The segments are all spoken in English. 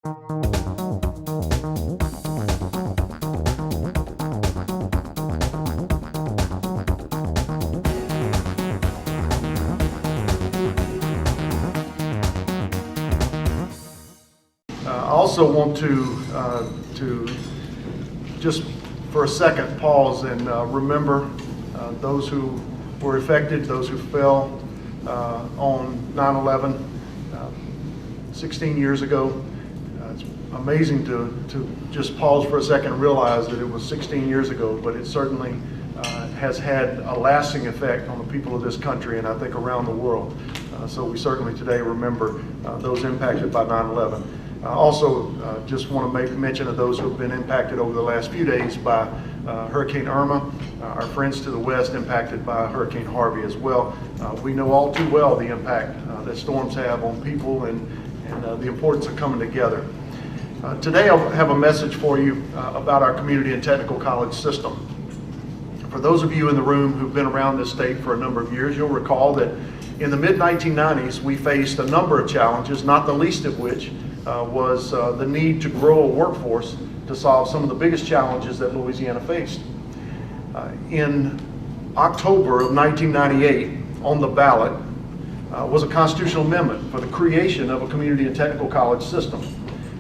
I also want to just for a second pause and remember those who were affected, those who fell on 9/11 16 years ago. It's amazing to just pause for a second and realize that it was 16 years ago, but it certainly has had a lasting effect on the people of this country and I think around the world. So we certainly today remember those impacted by 9/11. I also just want to make mention of those who have been impacted over the last few days by Hurricane Irma, our friends to the west impacted by Hurricane Harvey as well. We know all too well the impact that storms have on people and the importance of coming together. Today I'll have a message for you about our community and technical college system. For those of you in the room who've been around this state for a number of years, you'll recall that in the mid-1990s we faced a number of challenges, not the least of which was the need to grow a workforce to solve some of the biggest challenges that Louisiana faced. In October of 1998, on the ballot was a constitutional amendment for the creation of a community and technical college system.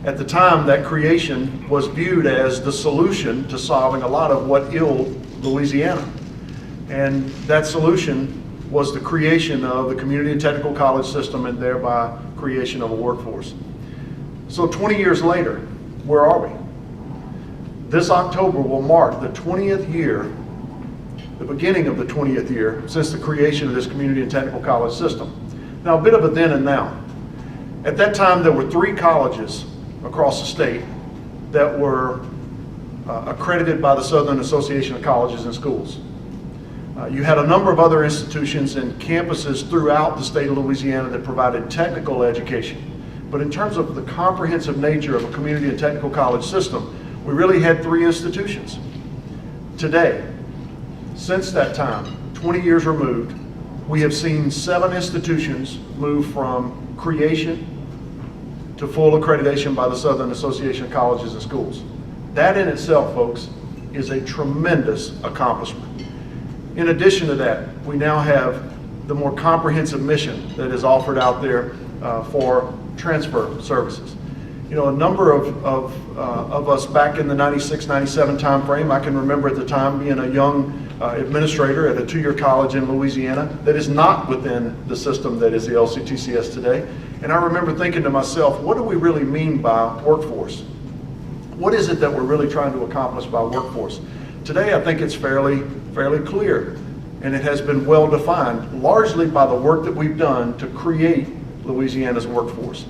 At the time, that creation was viewed as the solution to solving a lot of what ailed Louisiana. And that solution was the creation of the community and technical college system and thereby creation of a workforce. So 20 years later, where are we? This October will mark the 20th year, the beginning of the 20th year since the creation of this community and technical college system. Now, a bit of a then and now. At that time, there were 3 colleges across the state that were accredited by the Southern Association of Colleges and Schools. You had a number of other institutions and campuses throughout the state of Louisiana that provided technical education. But in terms of the comprehensive nature of a community and technical college system, we really had 3 institutions. Today, since that time, 20 years removed, we have seen 7 institutions move from creation to full accreditation by the Southern Association of Colleges and Schools. That in itself, folks, is a tremendous accomplishment. In addition to that, we now have the more comprehensive mission that is offered out there for transfer services. You know, a number of us back in the 96, 97 time frame, I can remember at the time being a young administrator at a 2-year college in Louisiana that is not within the system that is the LCTCS today. And I remember thinking to myself, what do we really mean by workforce? What is it that we're really trying to accomplish by workforce? Today, I think it's fairly clear, and it has been well defined, largely by the work that we've done to create Louisiana's workforce.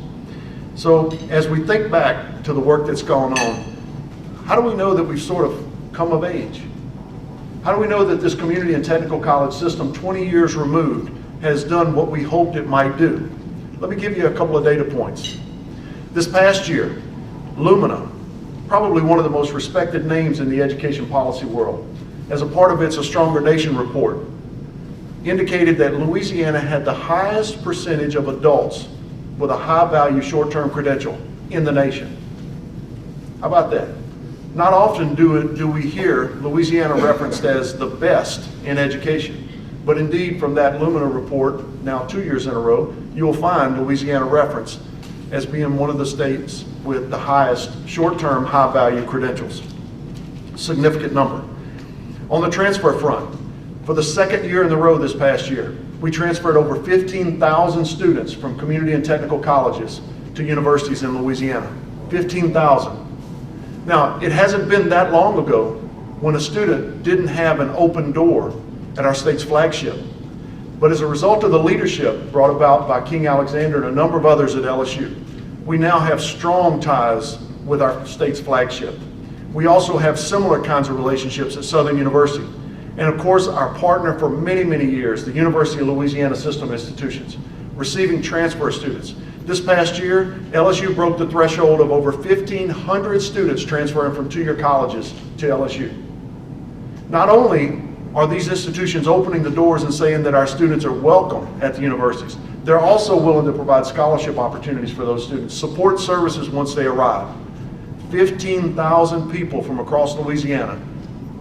So as we think back to the work that's gone on, how do we know that we've sort of come of age? How do we know that this community and technical college system, 20 years removed, has done what we hoped it might do? Let me give you a couple of data points. This past year, Lumina, probably one of the most respected names in the education policy world, as a part of its A Stronger Nation report, indicated that Louisiana had the highest percentage of adults with a high-value short-term credential in the nation. How about that? Not often do we hear Louisiana referenced as the best in education, but indeed from that Lumina report, now 2 years in a row, you will find Louisiana referenced as being one of the states with the highest short-term high-value credentials. Significant number. On the transfer front, for the 2nd year in a row this past year, we transferred over 15,000 students from community and technical colleges to universities in Louisiana. 15,000. Now, it hasn't been that long ago when a student didn't have an open door at our state's flagship. But as a result of the leadership brought about by King Alexander and a number of others at LSU, we now have strong ties with our state's flagship. We also have similar kinds of relationships at Southern University. And of course, our partner for many, many years, the University of Louisiana System Institutions, receiving transfer students. This past year, LSU broke the threshold of over 1,500 students transferring from 2-year colleges to LSU. Not only are these institutions opening the doors and saying that our students are welcome at the universities, They're also willing to provide scholarship opportunities for those students, support services once they arrive. 15,000 people from across Louisiana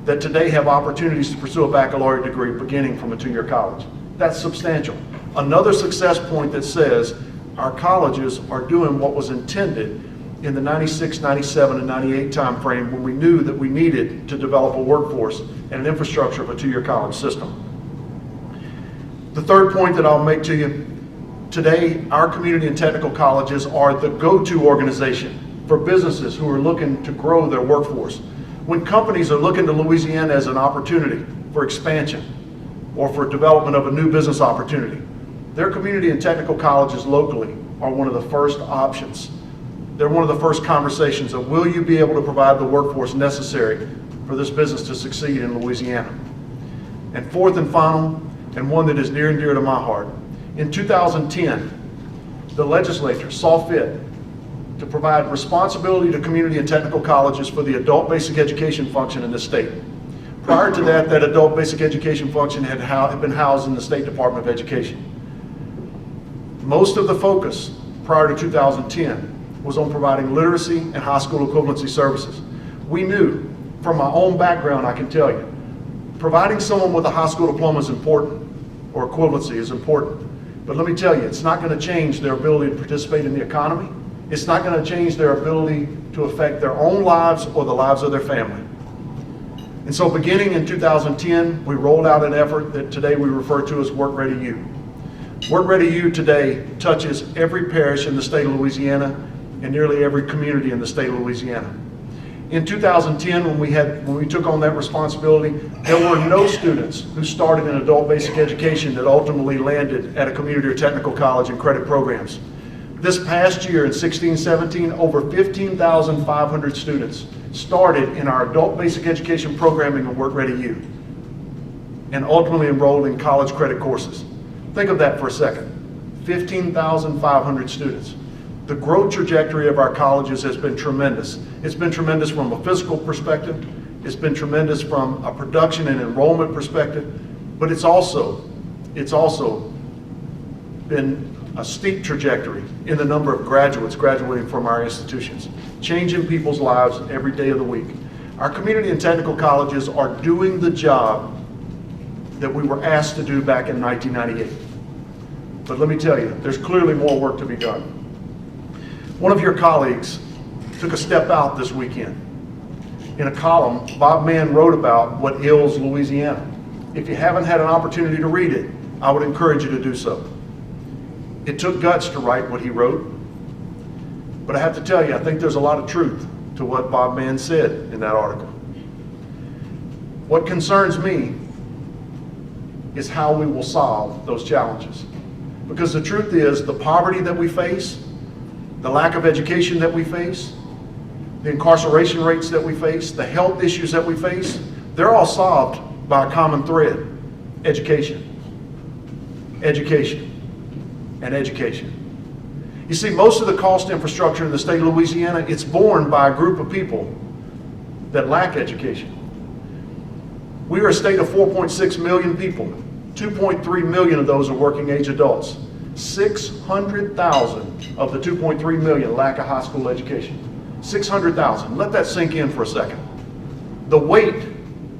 that today have opportunities to pursue a baccalaureate degree beginning from a two-year college. That's substantial. Another success point that says our colleges are doing what was intended in the 96, 97, and 98 time frame when we knew that we needed to develop a workforce and an infrastructure of a two-year college system. The third point that I'll make to you, today our community and technical colleges are the go-to organization for businesses who are looking to grow their workforce. When companies are looking to Louisiana as an opportunity for expansion or for development of a new business opportunity, their community and technical colleges locally are one of the first options. They're one of the first conversations of, will you be able to provide the workforce necessary for this business to succeed in Louisiana? And fourth and final, and one that is near and dear to my heart, in 2010, the legislature saw fit to provide responsibility to community and technical colleges for the adult basic education function in the state. Prior to that, that adult basic education function had been housed in the State Department of Education. Most of the focus prior to 2010 was on providing literacy and high school equivalency services. We knew, from my own background, I can tell you, providing someone with a high school diploma is important, or equivalency is important. But let me tell you, it's not going to change their ability to participate in the economy. It's not going to change their ability to affect their own lives or the lives of their family. And so beginning in 2010, we rolled out an effort that today we refer to as Work Ready U. Work Ready U today touches every parish in the state of Louisiana and nearly every community in the state of Louisiana. In 2010, when we took on that responsibility, there were no students who started in adult basic education that ultimately landed at a community or technical college and credit programs. This past year in 16-17, over 15,500 students started in our adult basic education programming of Work Ready U and ultimately enrolled in college credit courses. Think of that for a second. 15,500 students. The growth trajectory of our colleges has been tremendous. It's been tremendous from a physical perspective. It's been tremendous from a production and enrollment perspective, but it's also been a steep trajectory in the number of graduates graduating from our institutions, changing people's lives every day of the week. Our community and technical colleges are doing the job that we were asked to do back in 1998. But let me tell you, there's clearly more work to be done. One of your colleagues took a step out this weekend. In a column, Bob Mann wrote about what ails Louisiana. If you haven't had an opportunity to read it, I would encourage you to do so. It took guts to write what he wrote, but I have to tell you, I think there's a lot of truth to what Bob Mann said in that article. What concerns me is how we will solve those challenges. Because the truth is, the poverty that we face, the lack of education that we face, the incarceration rates that we face, the health issues that we face, they're all solved by a common thread: education, education, and education. You see, most of the cost infrastructure in the state of Louisiana, it's borne by a group of people that lack education. We are a state of 4.6 million people. 2.3 million of those are working age adults. 600,000 of the 2.3 million lack a high school education. 600,000. Let that sink in for a second. The weight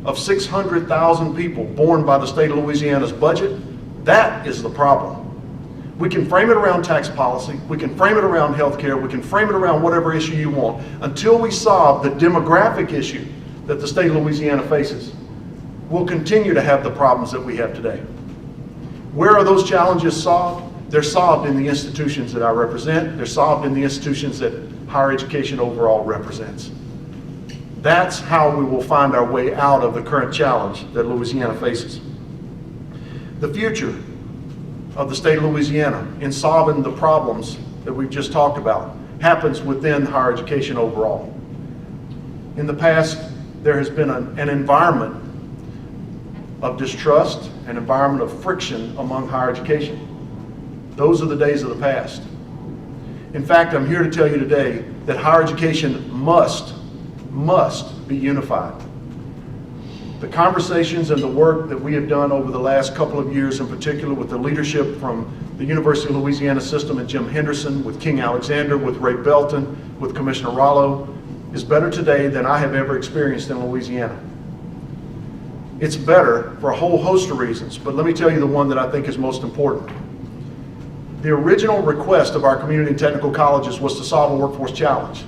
of 600,000 people borne by the state of Louisiana's budget, that is the problem. We can frame it around tax policy, we can frame it around healthcare, we can frame it around whatever issue you want. Until we solve the demographic issue that the state of Louisiana faces, we'll continue to have the problems that we have today. Where are those challenges solved? They're solved in the institutions that I represent. They're solved in the institutions that higher education overall represents. That's how we will find our way out of the current challenge that Louisiana faces. The future of the state of Louisiana in solving the problems that we've just talked about happens within higher education overall. In the past, there has been an environment of distrust, an environment of friction among higher education. Those are the days of the past. In fact, I'm here to tell you today that higher education must be unified. The conversations and the work that we have done over the last couple of years, in particular with the leadership from the University of Louisiana system and Jim Henderson, with King Alexander, with Ray Belton, with Commissioner Rollo, is better today than I have ever experienced in Louisiana. It's better for a whole host of reasons, but let me tell you the one that I think is most important. The original request of our community and technical colleges was to solve a workforce challenge.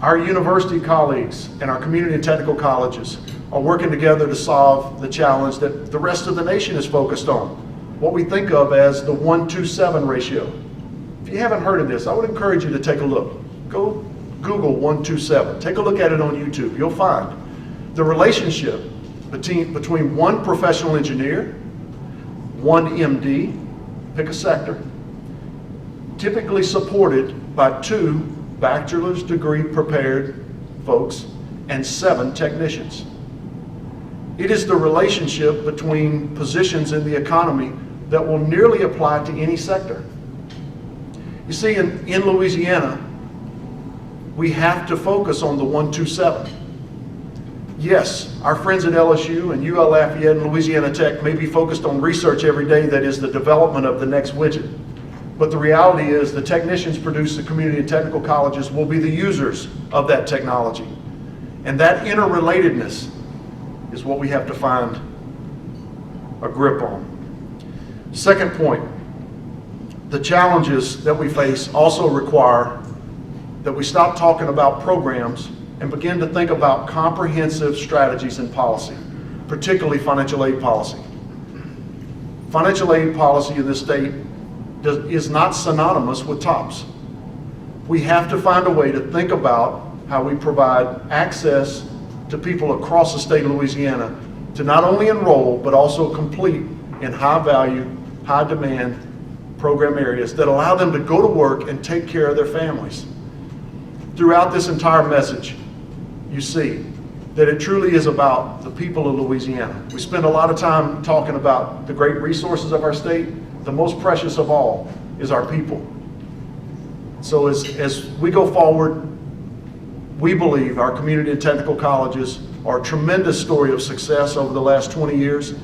Our university colleagues and our community and technical colleges are working together to solve the challenge that the rest of the nation is focused on, what we think of as the 1-to-7 ratio. If you haven't heard of this, I would encourage you to take a look. Go Google 1-to-7. Take a look at it on YouTube. You'll find the relationship between one professional engineer, one MD, pick a sector, typically supported by 2 bachelor's degree prepared folks and 7 technicians. It is the relationship between positions in the economy that will nearly apply to any sector. You see, in Louisiana, we have to focus on the 1-to-7. Yes, our friends at LSU and UL Lafayette and Louisiana Tech may be focused on research every day that is the development of the next widget. But the reality is the technicians produced at community and technical colleges will be the users of that technology. And that interrelatedness is what we have to find a grip on. Second point, the challenges that we face also require that we stop talking about programs and begin to think about comprehensive strategies and policy, particularly financial aid policy. Financial aid policy in this state is not synonymous with TOPS. We have to find a way to think about how we provide access to people across the state of Louisiana to not only enroll, but also complete in high value, high demand program areas that allow them to go to work and take care of their families. Throughout this entire message, you see that it truly is about the people of Louisiana. We spend a lot of time talking about the great resources of our state. The most precious of all is our people. So as we go forward, we believe our community and technical colleges are a tremendous story of success over the last 20 years,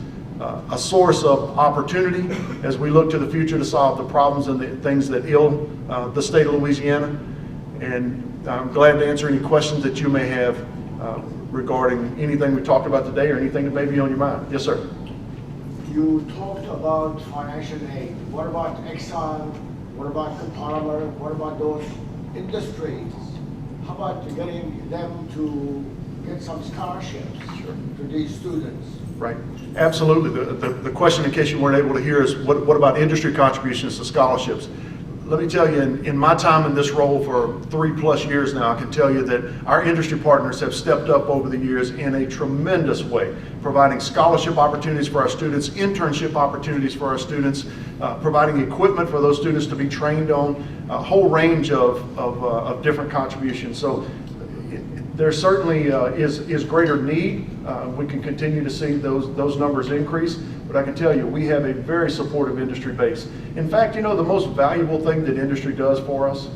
a source of opportunity as we look to the future to solve the problems and the things that ail the state of Louisiana. And I'm glad to answer any questions that you may have regarding anything we talked about today or anything that may be on your mind. Yes, sir. You talked about financial aid. What about Exxon? What about the Palmer? What about those industries? How about getting them to get some scholarships to these students? Right. Absolutely. The question, in case you weren't able to hear, is what about industry contributions to scholarships? Let me tell you, in my time in this role for 3+ years now, I can tell you that our industry partners have stepped up over the years in a tremendous way, providing scholarship opportunities for our students, internship opportunities for our students, providing equipment for those students to be trained on, a whole range of different contributions. So there certainly is greater need. We can continue to see those numbers increase, but I can tell you we have a very supportive industry base. In fact, you know, the most valuable thing that industry does for us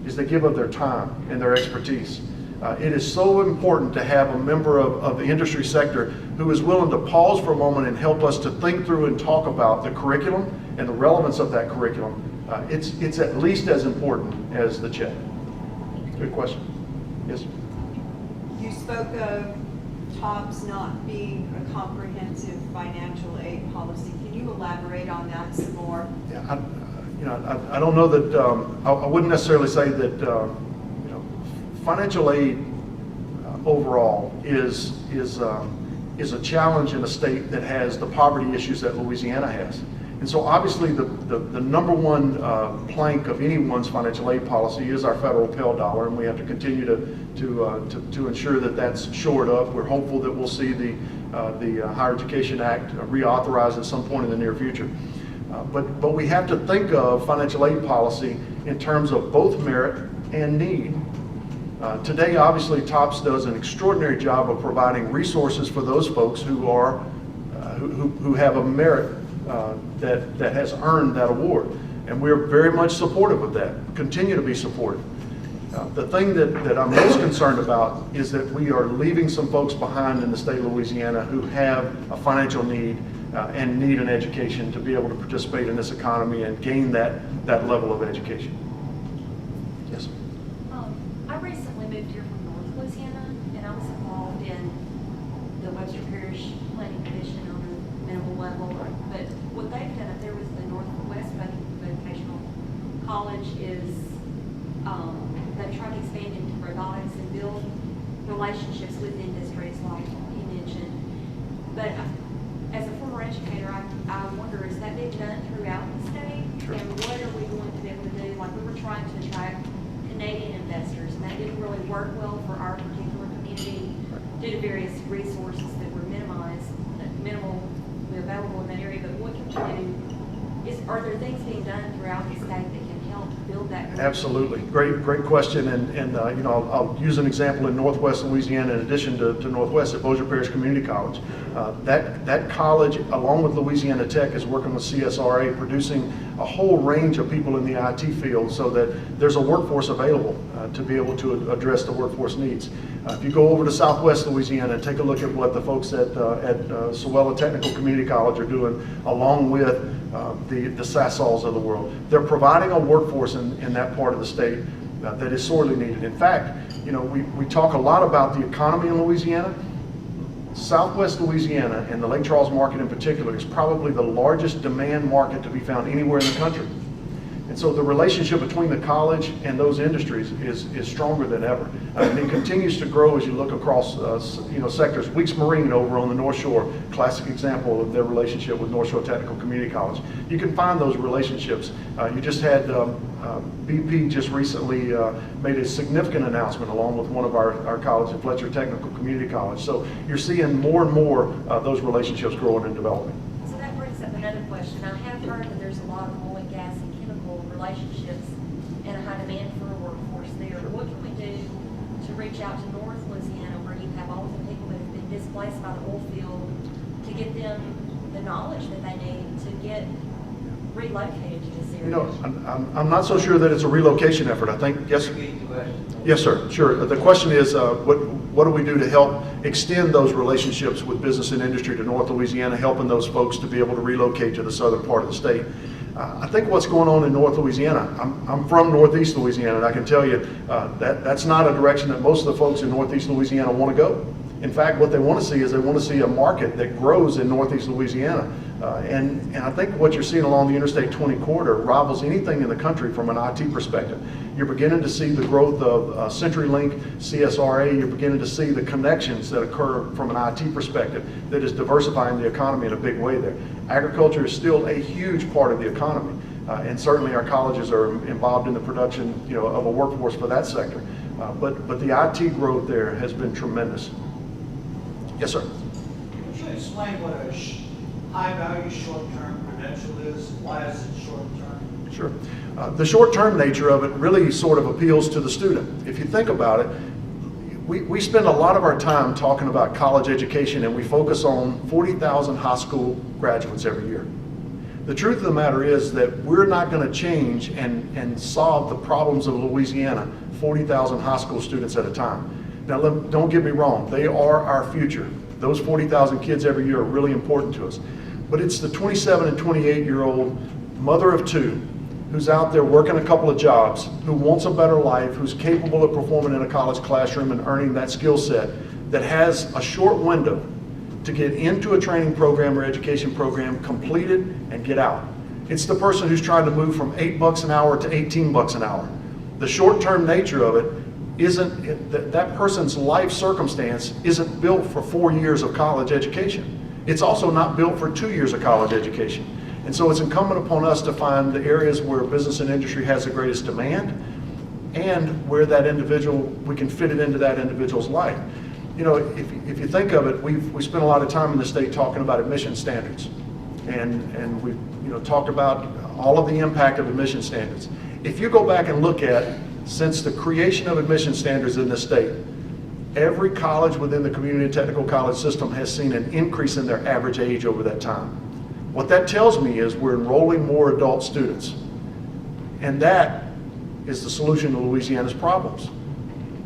is they give of their time and their expertise. It is so important to have a member of the industry sector who is willing to pause for a moment and help us to think through and talk about the curriculum and the relevance of that curriculum. It's at least as important as the check. Good question. Yes? You spoke of TOPS not being a comprehensive financial aid policy. Can you elaborate on that some more? Yeah, I don't know that I wouldn't necessarily say that financial aid overall is a challenge in a state that has the poverty issues that Louisiana has. And so obviously the number one plank of anyone's financial aid policy is our federal Pell dollar, and we have to continue to ensure that that's shored up. We're hopeful that we'll see the Higher Education Act reauthorized at some point in the near future. But we have to think of financial aid policy in terms of both merit and need. Today, obviously, TOPS does an extraordinary job of providing resources for those folks who have a merit that has earned that award, and we're very much supportive of that. Continue to be supportive. The thing that I'm most concerned about is that we are leaving some folks behind in the state of Louisiana who have a financial need and need an education to be able to participate in this economy and gain that level of education. Yes. I recently moved here from North Louisiana, and I was involved in the Webster Parish Planning Commission on a minimal level. But what they've done up there with the Northwest Vocational College is they've tried to expand into robotics and build relationships with industries like you mentioned. But as a former educator, I wonder, is that being done throughout the state? Sure. And what are we going to be able to do? Like, we were trying to attract Canadian investors, and that didn't really work well for our particular community due to various resources that were minimally available in that area. But what can we do? Are there things being done throughout the state that can help build that? Absolutely. Great question. And you know, I'll use an example in Northwest Louisiana in addition to Northwest at Bossier Parish Community College. That college, along with Louisiana Tech, is working with CSRA, producing a whole range of people in the IT field so that there's a workforce available to be able to address the workforce needs. If you go over to Southwest Louisiana and take a look at what the folks at Sewella Technical Community College are doing, along with the Sasols of the world, they're providing a workforce in that part of the state that is sorely needed. In fact, you know, we talk a lot about the economy in Louisiana. Southwest Louisiana, and the Lake Charles market in particular, is probably the largest demand market to be found anywhere in the country. And so the relationship between the college and those industries is stronger than ever. And it continues to grow as you look across sectors. Weeks Marine over on the North Shore, classic example of their relationship with North Shore Technical Community College. You can find those relationships. You just had BP just recently made a significant announcement along with one of our colleges, Fletcher Technical Community College. So you're seeing more and more those relationships growing and developing. So that brings up another question. I have heard that there's a lot of oil and gas and chemical relationships and a high demand for a workforce there. What can we do to reach out to North Louisiana, where you have all of the people that have been displaced by the oil field, to get them the knowledge that they need to get relocated to this area? You know, I'm not so sure that it's a relocation effort. I think, yes? Yes, sir. Sure. The question is, what do we do to help extend those relationships with business and industry to North Louisiana, helping those folks to be able to relocate to the southern part of the state? I think what's going on in North Louisiana, I'm from Northeast Louisiana, and I can tell you that's not a direction that most of the folks in Northeast Louisiana want to go. In fact, what they want to see is they want to see a market that grows in Northeast Louisiana. And I think what you're seeing along the Interstate 20 corridor rivals anything in the country from an IT perspective. You're beginning to see the growth of CenturyLink, CSRA. You're beginning to see the connections that occur from an IT perspective that is diversifying the economy in a big way there. Agriculture is still a huge part of the economy. And certainly our colleges are involved in the production, of a workforce for that sector. But the IT growth there has been tremendous. Yes, sir. Could you explain what a high-value short-term credential is? Why is it short-term? Sure. The short-term nature of it really sort of appeals to the student. If you think about it, we spend a lot of our time talking about college education, and we focus on 40,000 high school graduates every year. The truth of the matter is that we're not going to change and solve the problems of Louisiana 40,000 high school students at a time. Now, don't get me wrong, they are our future. Those 40,000 kids every year are really important to us. But it's the 27 and 28-year-old mother of two who's out there working a couple of jobs, who wants a better life, who's capable of performing in a college classroom and earning that skill set, that has a short window to get into a training program or education program, complete it, and get out. It's the person who's trying to move from $8 an hour to $18 an hour. The short-term nature of it isn't, that person's life circumstance isn't built for 4 years of college education. It's also not built for 2 years of college education. And so it's incumbent upon us to find the areas where business and industry has the greatest demand, and where that individual, we can fit it into that individual's life. If you think of it, we spent a lot of time in the state talking about admission standards, and we've talked about all of the impact of admission standards. If you go back and look at, since the creation of admission standards in the state, every college within the community and technical college system has seen an increase in their average age over that time. What that tells me is we're enrolling more adult students, and that is the solution to Louisiana's problems.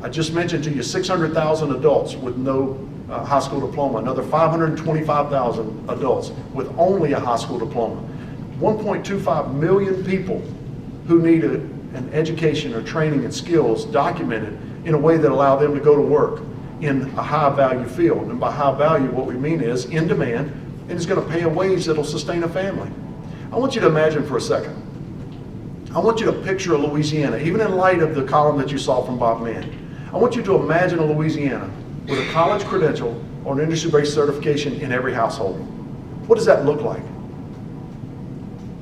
I just mentioned to you 600,000 adults with no high school diploma, another 525,000 adults with only a high school diploma. 1.25 million people who need an education or training and skills documented in a way that allow them to go to work in a high value field. And by high value, what we mean is in demand, and is going to pay a wage that'll sustain a family. I want you to imagine for a second. I want you to picture a Louisiana, even in light of the column that you saw from Bob Mann. I want you to imagine a Louisiana with a college credential or an industry-based certification in every household. What does that look like?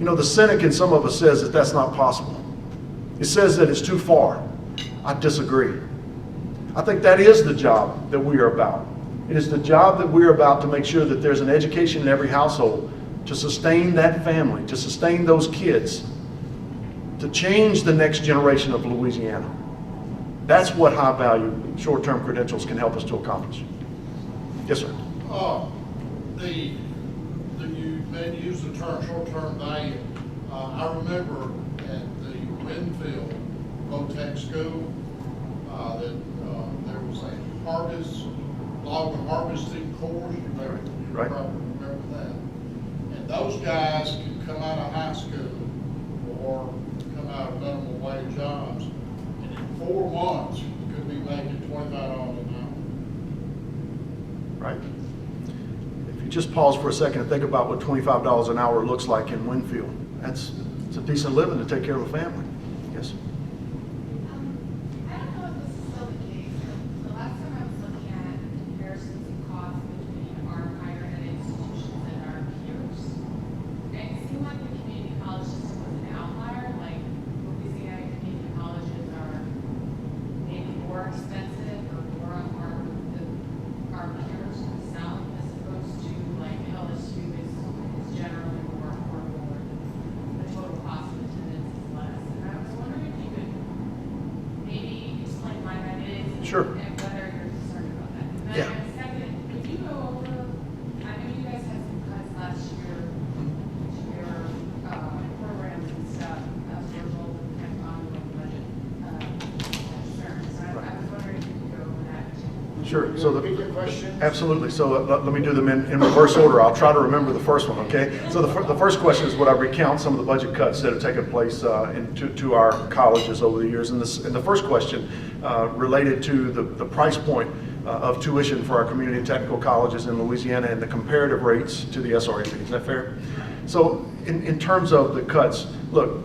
You know, the cynic in some of us says that that's not possible. It says that it's too far. I disagree. I think that is the job that we are about. It is the job that we're about to make sure that there's an education in every household to sustain that family, to sustain those kids, to change the next generation of Louisiana. That's what high value short-term credentials can help us to accomplish. Yes, sir. You use the term short-term value. I remember at the Winfield Votech School that there was a log harvesting course. You may Right. probably remember that. And those guys could come out of high school or come out of minimum wage jobs, and in 4 months could be making $25 an hour. Right. If you just pause for a second and think about what $25 an hour looks like in Winfield, it's a decent living to take care of a family. Yes. I don't know if this is still the case, but the last time I was looking at comparisons of costs between our higher ed institutions and our peers, it seemed like the community college system was an outlier. Like Louisiana community colleges are maybe more expensive or more on par with our peers in the South, as opposed to like LSU is generally more affordable, or the total cost of attendance is less. And I was wondering if you could maybe explain why that is. Sure. And whether you're concerned about that. And then Yeah. second, could you go over, I know you guys had some cuts last year to your programs and stuff as a result of kind of ongoing budget concerns. I was wondering if you could go over that too. Sure. Can So you repeat your question? absolutely. So let me do them in reverse order. I'll try to remember the first one, okay? So the first question is, would I recount some of the budget cuts that have taken place to our colleges over the years? And the first question related to the price point of tuition for our community and technical colleges in Louisiana and the comparative rates to the SRAP. Is that fair? So in terms of the cuts, look,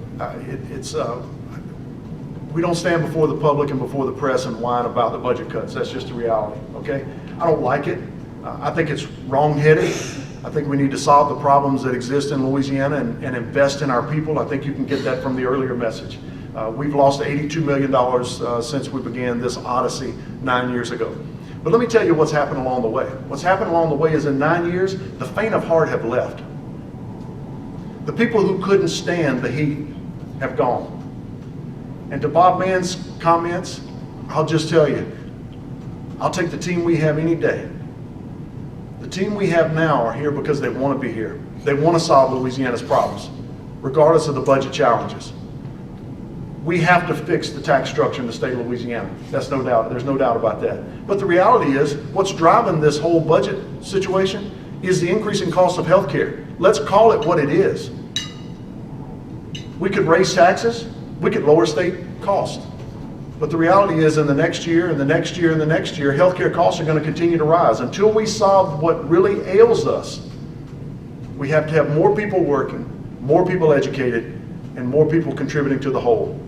we don't stand before the public and before the press and whine about the budget cuts. That's just the reality, okay? I don't like it. I think it's wrong-headed. I think we need to solve the problems that exist in Louisiana and invest in our people. I think you can get that from the earlier message. We've lost $82 million since we began this odyssey 9 years ago. But let me tell you what's happened along the way. What's happened along the way is in 9 years, the faint of heart have left. The people who couldn't stand the heat have gone. And to Bob Mann's comments, I'll just tell you, I'll take the team we have any day. The team we have now are here because they want to be here. They want to solve Louisiana's problems, regardless of the budget challenges. We have to fix the tax structure in the state of Louisiana. That's no doubt. There's no doubt about that. But the reality is, what's driving this whole budget situation is the increasing cost of health care. Let's call it what it is. We could raise taxes. We could lower state costs. But the reality is, in the next year, and the next year, and the next year, healthcare costs are going to continue to rise. Until we solve what really ails us, we have to have more people working, more people educated, and more people contributing to the whole,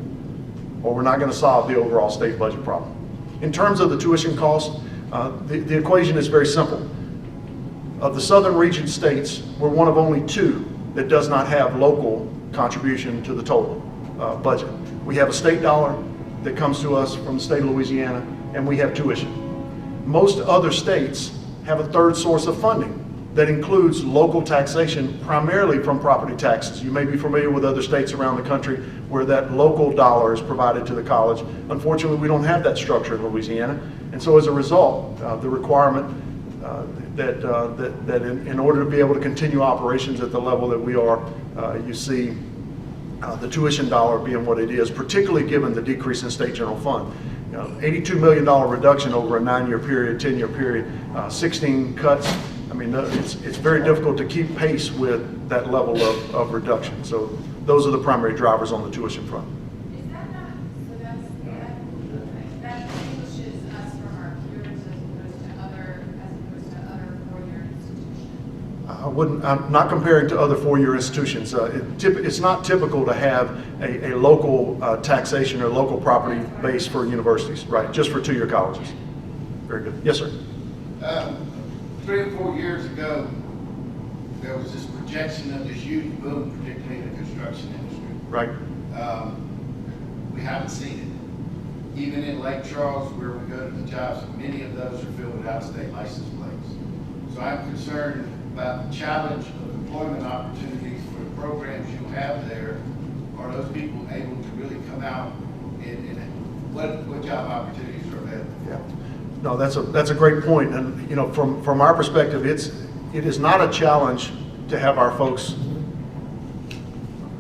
or we're not going to solve the overall state budget problem. In terms of the tuition costs, the equation is very simple. Of the southern region states, we're one of only 2 that does not have local contribution to the total budget. We have a state dollar that comes to us from the state of Louisiana, and we have tuition. Most other states have a third source of funding that includes local taxation, primarily from property taxes. You may be familiar with other states around the country where that local dollar is provided to the college. Unfortunately, we don't have that structure in Louisiana, and so as a result, the requirement that in order to be able to continue operations at the level that we are, you see the tuition dollar being what it is, particularly given the decrease in state general fund. $82 million reduction over a 9-year period, 10-year period, 16 cuts. I mean, it's very difficult to keep pace with that level of reduction. So those are the primary drivers on the tuition front. Is that not, so that distinguishes us from our peers as opposed to other 4-year institutions? I'm not comparing to other 4-year institutions. It's not typical to have a local taxation or local property base for universities, right? Just for 2-year colleges. Very good. Yes, sir. 3 or 4 years ago, there was this projection of this huge boom, particularly in the construction industry. Right. We haven't seen it. Even in Lake Charles, where we go to the jobs, many of those are filled with out-of-state license plates. So I'm concerned about the challenge of employment opportunities for the programs you have there. Are those people able to really come out and what job opportunities are available? Yeah. No, that's a great point. And from our perspective, it is not a challenge to have our folks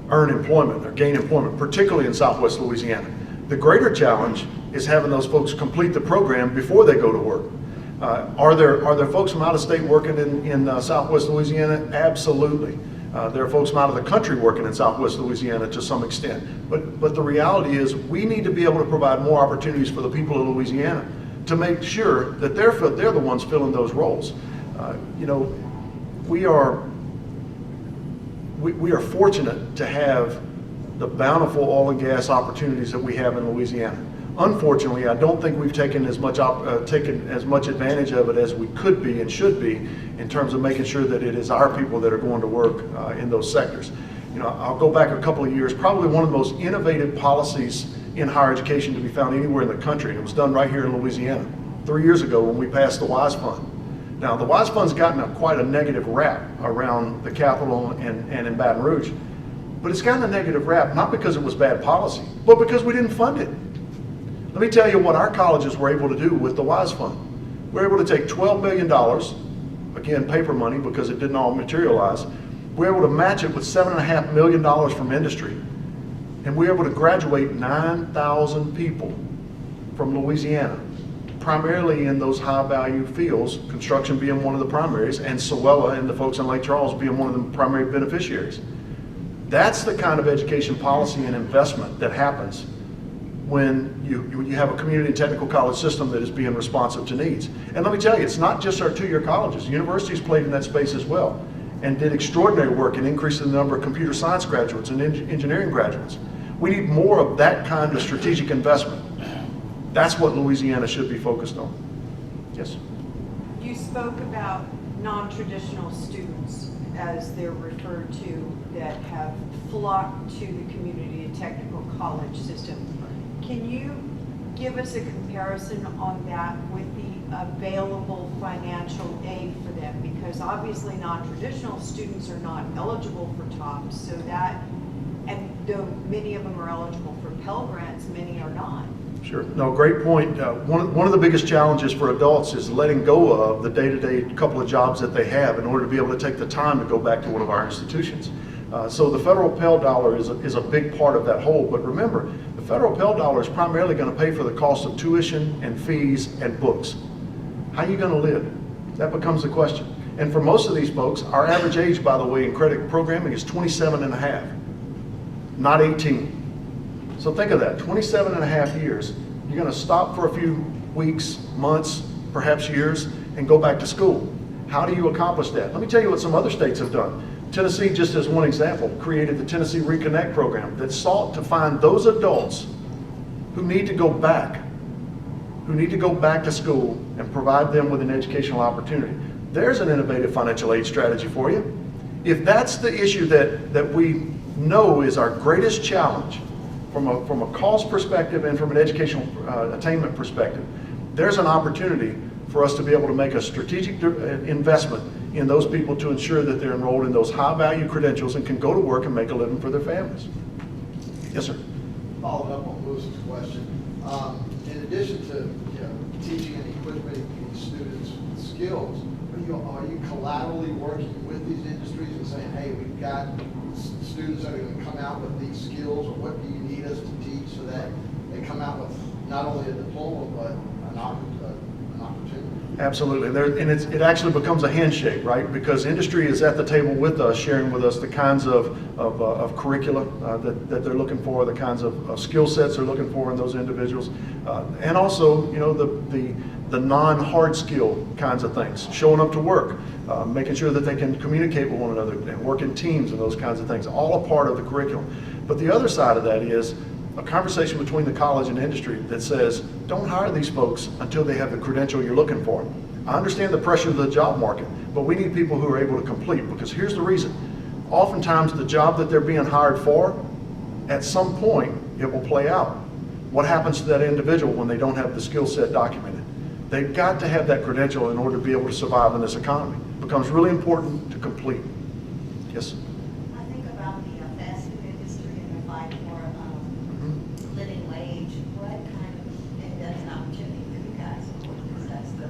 earn employment or gain employment, particularly in Southwest Louisiana. The greater challenge is having those folks complete the program before they go to work. Are there folks from out of state working in Southwest Louisiana? Absolutely. There are folks from out of the country working in Southwest Louisiana to some extent. But the reality is we need to be able to provide more opportunities for the people of Louisiana to make sure that they're the ones filling those roles. We are fortunate to have the bountiful oil and gas opportunities that we have in Louisiana. Unfortunately, I don't think we've taken as much advantage of it as we could be and should be in terms of making sure that it is our people that are going to work in those sectors. I'll go back a couple of years, probably one of the most innovative policies in higher education to be found anywhere in the country, and it was done right here in Louisiana 3 years ago when we passed the WISE Fund. Now, the WISE Fund's gotten quite a negative rap around the Capitol and in Baton Rouge, but it's gotten a negative rap not because it was bad policy, but because we didn't fund it. Let me tell you what our colleges were able to do with the WISE Fund. We were able to take $12 million, again, paper money because it didn't all materialize. We were able to match it with $7.5 million from industry. And we were able to graduate 9,000 people from Louisiana, primarily in those high-value fields, construction being one of the primaries, and Sewella and the folks in Lake Charles being one of the primary beneficiaries. That's the kind of education policy and investment that happens when you have a community and technical college system that is being responsive to needs. And let me tell you, it's not just our 2-year colleges. Universities played in that space as well and did extraordinary work in increasing the number of computer science graduates and engineering graduates. We need more of that kind of strategic investment. That's what Louisiana should be focused on. Yes? You spoke about non-traditional students, as they're referred to, that have flocked to the community and technical college system. Can you give us a comparison on that with the available financial aid for them? Because obviously non-traditional students are not eligible for TOPS, so that, and though many of them are eligible for Pell Grants, many are not. Sure. No, great point. One of the biggest challenges for adults is letting go of the day-to-day couple of jobs that they have in order to be able to take the time to go back to one of our institutions. So the federal Pell dollar is a big part of that whole, but remember, the federal Pell dollar is primarily going to pay for the cost of tuition and fees and books. How are you going to live? That becomes the question. And for most of these folks, our average age, by the way, in credit programming is 27 and a half, not 18. So think of that, 27 and a half years. You're going to stop for a few weeks, months, perhaps years, and go back to school. How do you accomplish that? Let me tell you what some other states have done. Tennessee, just as one example, created the Tennessee Reconnect program that sought to find those adults who need to go back to school and provide them with an educational opportunity. There's an innovative financial aid strategy for you. If that's the issue that we know is our greatest challenge from a cost perspective and from an educational attainment perspective, there's an opportunity for us to be able to make a strategic investment in those people to ensure that they're enrolled in those high-value credentials and can go to work and make a living for their families. Yes, sir. Following up on Lewis's question, in addition to teaching and equipping these students with skills, are you collaterally working with these industries and saying, hey, we've got students that are going to come out with these skills, or what do you need us to teach so that they come out with not only a diploma, but an opportunity. Absolutely, and it actually becomes a handshake, right? Because industry is at the table with us, sharing with us the kinds of curricula that they're looking for, the kinds of skill sets they're looking for in those individuals, and also, you know, the non-hard skill kinds of things, showing up to work, making sure that they can communicate with one another and work in teams and those kinds of things, all a part of the curriculum. But the other side of that is a conversation between the college and industry that says, don't hire these folks until they have the credential you're looking for. I understand the pressure of the job market, but we need people who are able to complete, because here's the reason. Oftentimes the job that they're being hired for, at some point, it will play out. What happens to that individual when they don't have the skill set documented? They've got to have that credential in order to be able to survive in this economy. It becomes really important to complete. Yes? I think about the fast food industry and the fight for living wage. What kind of, and that's an opportunity for you guys, because that's the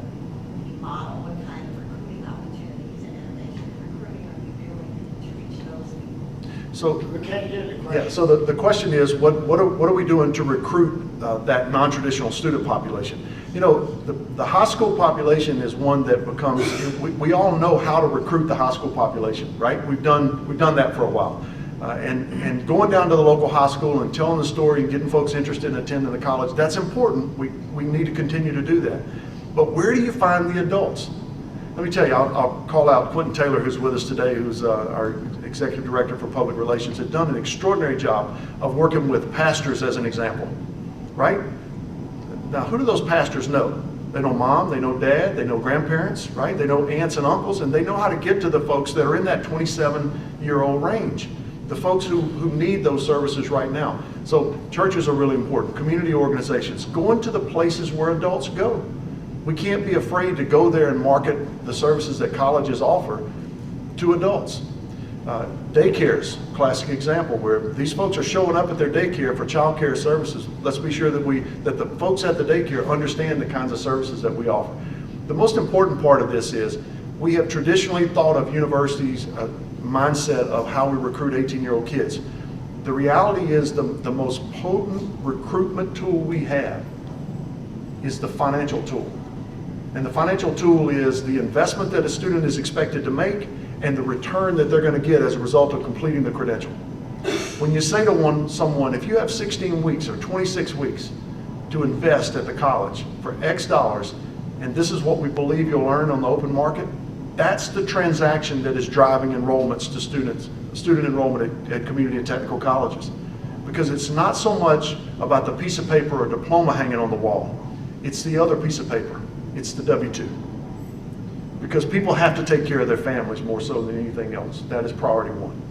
model. What kind of recruiting opportunities and innovation recruiting are you doing to reach those people? So, We can't hear the question. yeah, so the question is, what are we doing to recruit that non-traditional student population? You know, the high school population is one that becomes, we all know how to recruit the high school population, right? We've done that for a while. And going down to the local high school and telling the story and getting folks interested in attending the college, that's important. We need to continue to do that. But where do you find the adults? Let me tell you, I'll call out Quentin Taylor, who's with us today, who's our Executive Director for Public Relations, has done an extraordinary job of working with pastors as an example, right? Now, who do those pastors know? They know mom, they know dad, they know grandparents, right? They know aunts and uncles, and they know how to get to the folks that are in that 27-year-old range, the folks who need those services right now. So churches are really important, community organizations, going to the places where adults go. We can't be afraid to go there and market the services that colleges offer to adults. Daycares, classic example, where these folks are showing up at their daycare for child care services. Let's be sure that the folks at the daycare understand the kinds of services that we offer. The most important part of this is we have traditionally thought of universities' mindset of how we recruit 18-year-old kids. The reality is the most potent recruitment tool we have is the financial tool. And the financial tool is the investment that a student is expected to make and the return that they're going to get as a result of completing the credential. When you say to someone, if you have 16 weeks or 26 weeks to invest at the college for X dollars, and this is what we believe you'll earn on the open market, that's the transaction that is driving enrollments to student enrollment at community and technical colleges. Because it's not so much about the piece of paper or diploma hanging on the wall, it's the other piece of paper, it's the W-2. Because people have to take care of their families more so than anything else. That is priority one.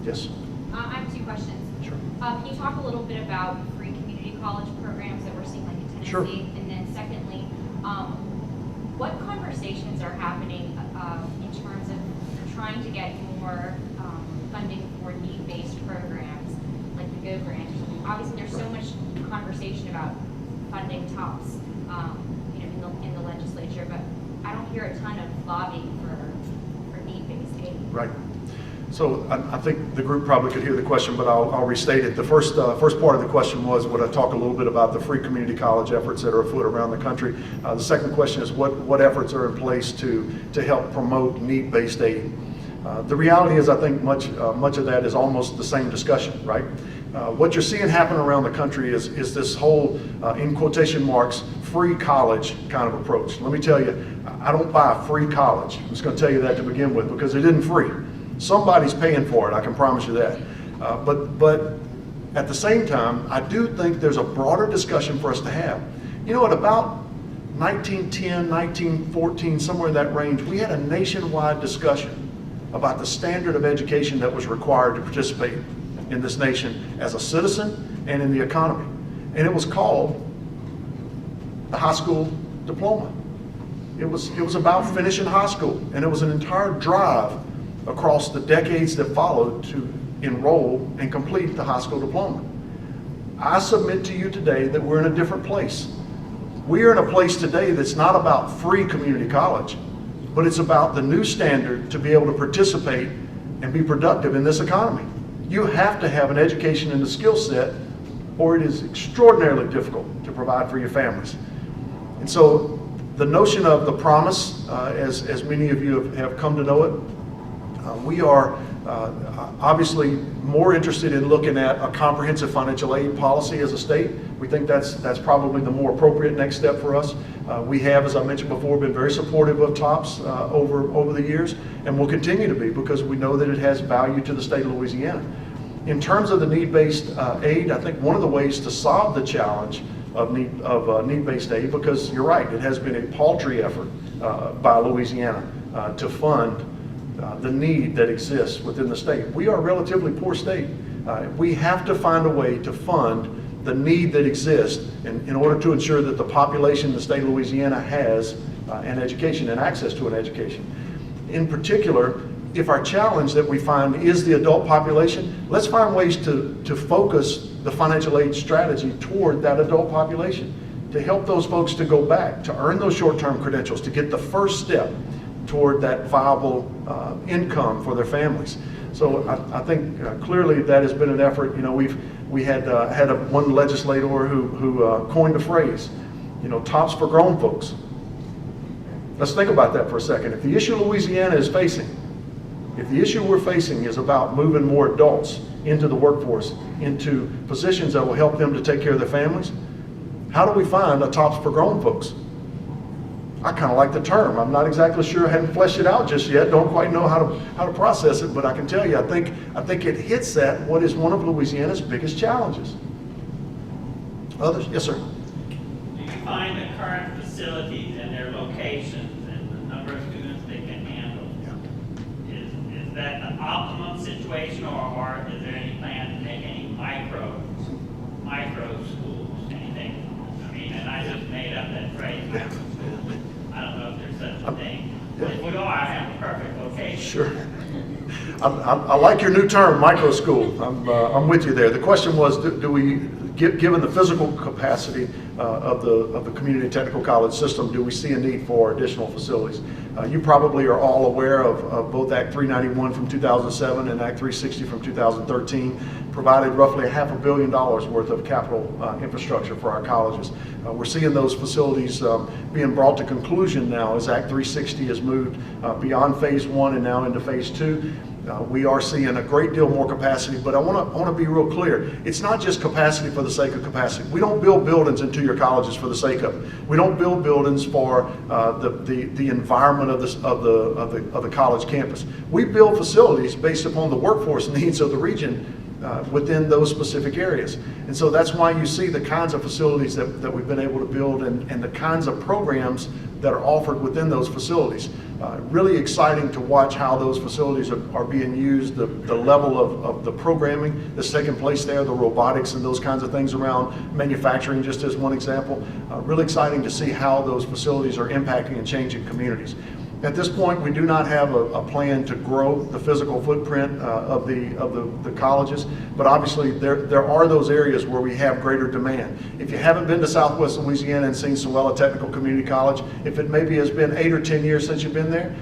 Yes? I have two questions. Sure. Can you talk a little bit about free community college programs that we're seeing like in Tennessee? Sure. And then secondly, what conversations are happening in terms of trying to get more funding for need-based programs like the Go Grant? Obviously, there's so much conversation about funding TOPS in the legislature, but I don't hear a ton of lobbying for need-based aid. Right. So I think the group probably could hear the question, but I'll restate it. The first part of the question was, would I talk a little bit about the free community college efforts that are afoot around the country? The second question is, what efforts are in place to help promote need-based aid? The reality is, I think much of that is almost the same discussion, right? What you're seeing happen around the country is this whole, in quotation marks, free college kind of approach. Let me tell you, I don't buy a free college. I'm just going to tell you that to begin with, because it isn't free. Somebody's paying for it, I can promise you that. But at the same time, I do think there's a broader discussion for us to have. You know, at about 1910, 1914, somewhere in that range, we had a nationwide discussion about the standard of education that was required to participate in this nation as a citizen and in the economy. And it was called the high school diploma. It was about finishing high school, and it was an entire drive across the decades that followed to enroll and complete the high school diploma. I submit to you today that we're in a different place. We are in a place today that's not about free community college, but it's about the new standard to be able to participate and be productive in this economy. You have to have an education and a skill set or it is extraordinarily difficult to provide for your families. And so the notion of the promise, as many of you have come to know it, we are obviously more interested in looking at a comprehensive financial aid policy as a state. We think that's probably the more appropriate next step for us. We have, as I mentioned before, been very supportive of TOPS over the years, and will continue to be, because we know that it has value to the state of Louisiana. In terms of the need-based aid, I think one of the ways to solve the challenge of need-based aid, because you're right, it has been a paltry effort by Louisiana to fund the need that exists within the state. We are a relatively poor state. We have to find a way to fund the need that exists in order to ensure that the population in the state of Louisiana has an education and access to an education. In particular, if our challenge that we find is the adult population, let's find ways to focus the financial aid strategy toward that adult population, to help those folks to go back, to earn those short-term credentials, to get the first step toward that viable income for their families. So I think clearly that has been an effort. You know, we had one legislator who coined a phrase, you know, TOPS for grown folks. Let's think about that for a second. If the issue Louisiana is facing, if the issue we're facing is about moving more adults into the workforce, into positions that will help them to take care of their families, how do we find a TOPS for grown folks? I kind of like the term. I'm not exactly sure. I haven't fleshed it out just yet. Don't quite know how to process it, but I can tell you, I think it hits at what is one of Louisiana's biggest challenges. Others? Yes, sir. Do you find the current facilities and their locations and the number of students they can handle, is that the optimum situation, or is there any plan to make any micro schools, anything? I mean, and I just made up that phrase, micro schools. I don't know if there's such a thing. If we are, I have a perfect location. Sure. I like your new term, micro school. I'm with you there. The question was, do we, given the physical capacity of the community technical college system, do we see a need for additional facilities? You probably are all aware of both Act 391 from 2007 and Act 360 from 2013, provided roughly $500 million worth of capital infrastructure for our colleges. We're seeing those facilities being brought to conclusion now as Act 360 has moved beyond phase 1 and now into phase 2. We are seeing a great deal more capacity, but I want to be real clear. It's not just capacity for the sake of capacity. We don't build buildings in two-year colleges for the sake of it. We don't build buildings for the environment of the college campus. We build facilities based upon the workforce needs of the region within those specific areas. And so that's why you see the kinds of facilities that we've been able to build and the kinds of programs that are offered within those facilities. Really exciting to watch how those facilities are being used, the level of the programming that's taking place there, the robotics and those kinds of things around manufacturing, just as one example. Really exciting to see how those facilities are impacting and changing communities. At this point, we do not have a plan to grow the physical footprint of the colleges, but obviously there are those areas where we have greater demand. If you haven't been to Southwest Louisiana and seen Sewella Technical Community College, if it maybe has been 8 or 10 years since you've been there,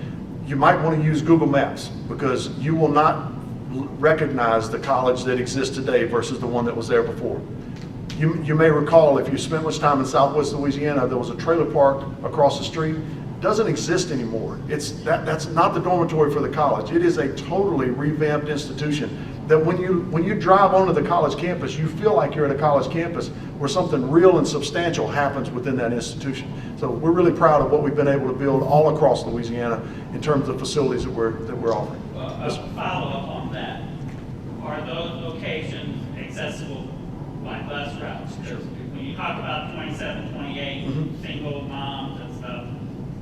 you might want to use Google Maps, because you will not recognize the college that exists today versus the one that was there before. You may recall, if you spent much time in Southwest Louisiana, there was a trailer park across the street. Doesn't exist anymore. That's not the dormitory for the college. It is a totally revamped institution that when you drive onto the college campus, you feel like you're at a college campus where something real and substantial happens within that institution. So we're really proud of what we've been able to build all across Louisiana in terms of facilities that we're offering. Well, a follow-up on that. Are those locations accessible by bus routes? When you talk about 27, 28, single moms and stuff,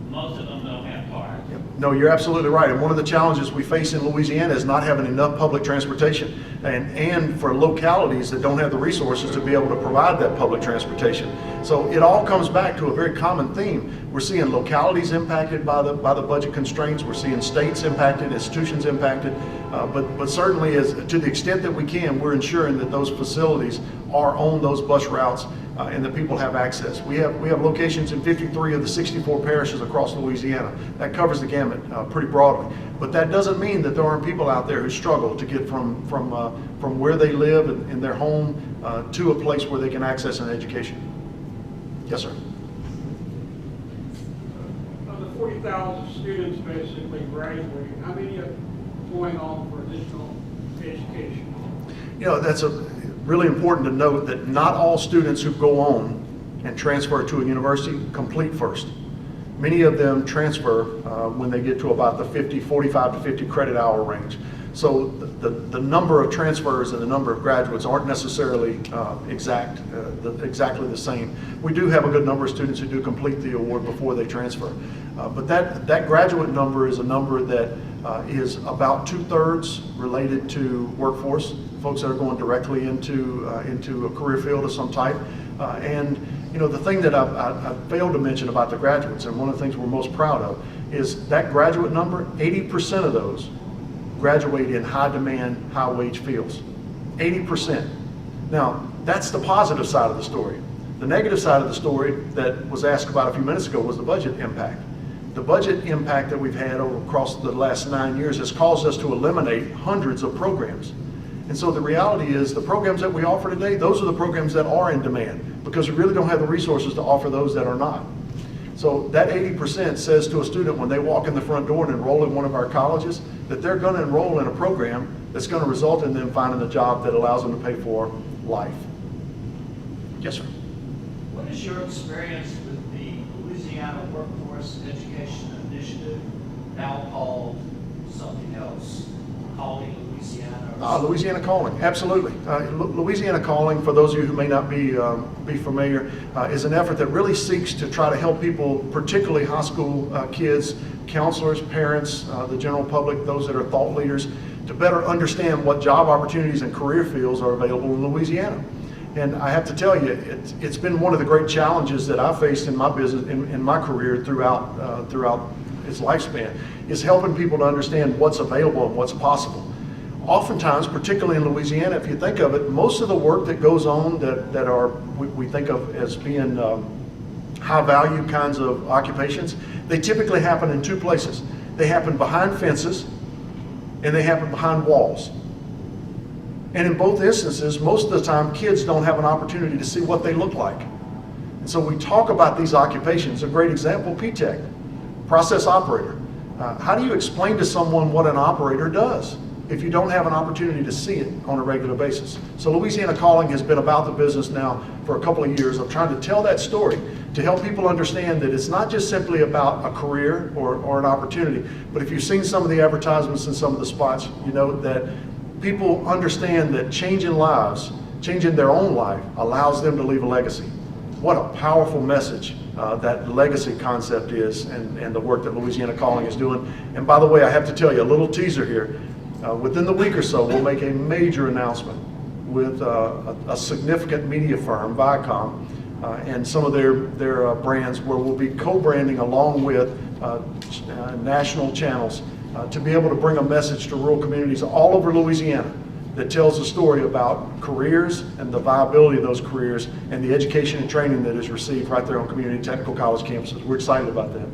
most of them don't have cars. Yep. No, you're absolutely right. And one of the challenges we face in Louisiana is not having enough public transportation, and for localities that don't have the resources to be able to provide that public transportation. So it all comes back to a very common theme. We're seeing localities impacted by the budget constraints. We're seeing states impacted, institutions impacted, but certainly, as to the extent that we can, we're ensuring that those facilities are on those bus routes and that people have access. We have locations in 53 of the 64 parishes across Louisiana. That covers the gamut pretty broadly. But that doesn't mean that there aren't people out there who struggle to get from where they live in their home to a place where they can access an education. Yes, sir. Of the 40,000 students basically graduating, how many are going on for additional education? You know, that's really important to note that not all students who go on and transfer to a university complete first. Many of them transfer when they get to about the 45 to 50 credit hour range. So the number of transfers and the number of graduates aren't necessarily exactly the same. We do have a good number of students who do complete the award before they transfer. But that graduate number is a number that is about 2/3 related to workforce, folks that are going directly into a career field of some type. And you know, the thing that I failed to mention about the graduates, and one of the things we're most proud of, is that graduate number, 80% of those graduate in high demand, high wage fields. 80%. Now, that's the positive side of the story. The negative side of the story that was asked about a few minutes ago was the budget impact. The budget impact that we've had across the last 9 years has caused us to eliminate hundreds of programs. And so the reality is the programs that we offer today, those are the programs that are in demand, because we really don't have the resources to offer those that are not. So that 80% says to a student when they walk in the front door and enroll in one of our colleges that they're going to enroll in a program that's going to result in them finding a job that allows them to pay for life. Yes, sir. What is your experience with the Louisiana Workforce Education Initiative, now called something else, Calling Louisiana? Louisiana Calling, absolutely. Louisiana Calling, for those of you who may not be familiar, is an effort that really seeks to try to help people, particularly high school kids, counselors, parents, the general public, those that are thought leaders, to better understand what job opportunities and career fields are available in Louisiana. And I have to tell you, it's been one of the great challenges that I've faced in my business, in my career throughout its lifespan, is helping people to understand what's available and what's possible. Oftentimes, particularly in Louisiana, if you think of it, most of the work that goes on we think of as being high value kinds of occupations, they typically happen in two places. They happen behind fences and they happen behind walls. And in both instances, most of the time, kids don't have an opportunity to see what they look like. And so we talk about these occupations. A great example, P-Tech, process operator. How do you explain to someone what an operator does if you don't have an opportunity to see it on a regular basis? So Louisiana Calling has been about the business now for a couple of years of trying to tell that story, to help people understand that it's not just simply about a career or an opportunity, but if you've seen some of the advertisements and some of the spots, you know that people understand that changing lives, changing their own life, allows them to leave a legacy. What a powerful message that legacy concept is, and the work that Louisiana Calling is doing. And by the way, I have to tell you, a little teaser here. Within the week or so, we'll make a major announcement with a significant media firm, Viacom, and some of their brands, where we'll be co-branding along with national channels to be able to bring a message to rural communities all over Louisiana that tells a story about careers and the viability of those careers and the education and training that is received right there on community technical college campuses. We're excited about that.